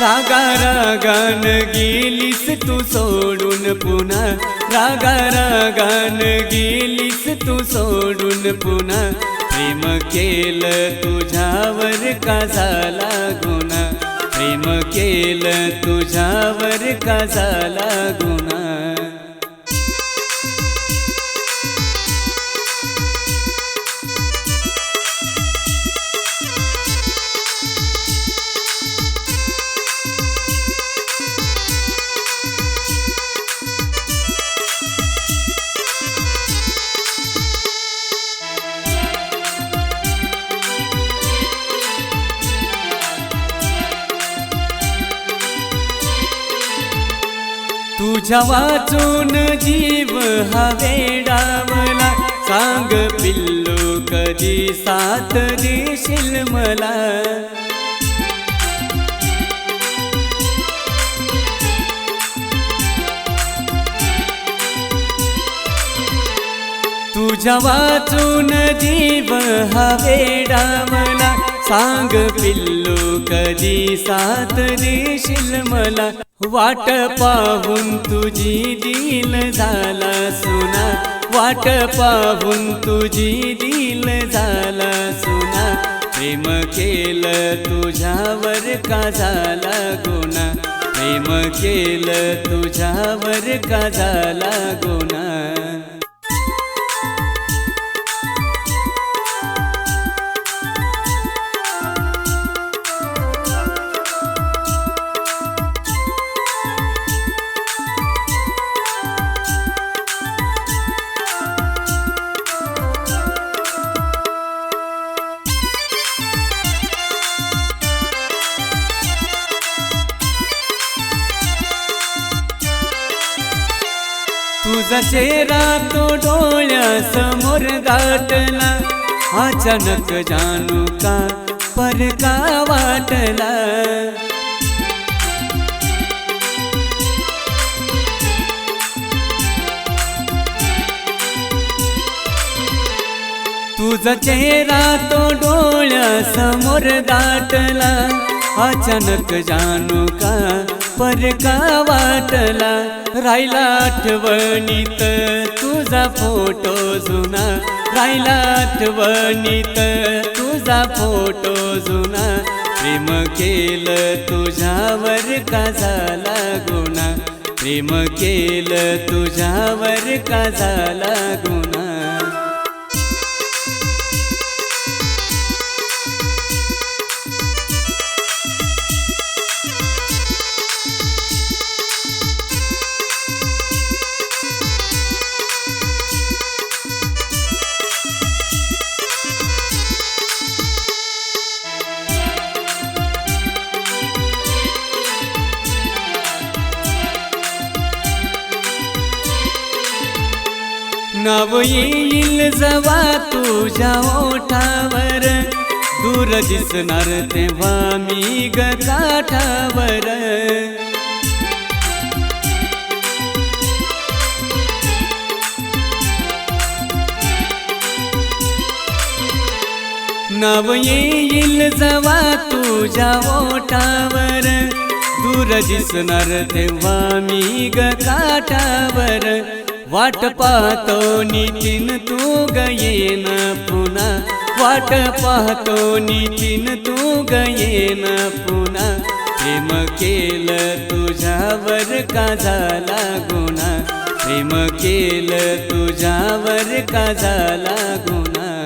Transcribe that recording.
रागा रागान गेलीस तू सोडून पुन्हा, रागा रागान गेलीस तू सोडून पुन्हा, प्रेम केलं तुझ्यावर का झाला गुन्हा, प्रेम केलं तुझ्यावर का झाला गुन्हा। तुझ्या वाचून जीव हा वेडावला, सांग पिल्लू कधी साथ देशील मला। तुझ्या वाचून जीव हा वेडावला, सांग पिल्लू कधी साथ देशील मला। वाट पाहून तुझी दिल झाला सुना, वाट पाहून तुझी दिल झाला सुना, प्रेम केलं तुझ्यावर का झाला गुन्हा, प्रेम केलं तुझ्यावर का झाला गुन्हा। तुझा चेहरा तो डोळ्यासमोर दाटला, अचानक जानू का परका वाटला। तुझा चेहरा तो डोळ्यासमोर दाटला, अचानक जानू का परका वाटला। राहिला आठवणीत तुझा फोटो जुना, राहिला आठवणीत तुझा फोटो जुना, प्रेम केलं तुझ्यावर का झाला गुन्हा, प्रेम केलं तुझ्यावर का झाला गुन्हा। नाव येईल जवा तुझ्या ओठावर, दूर दिसणार तेव्हा मी ग काठावर। नाव येईल जवा तुझ्या ओठावर, दूर दिसणार तेव्हा मी ग काठावर। वाट पाहतो नितीन तू येन पुन्हा, वाट पाहतो नितीन तू येन पुन्हा, प्रेम केलं तुझ्यावर का झाला गुन्हा, प्रेम केलं तुझ्यावर का झाला गुन्हा।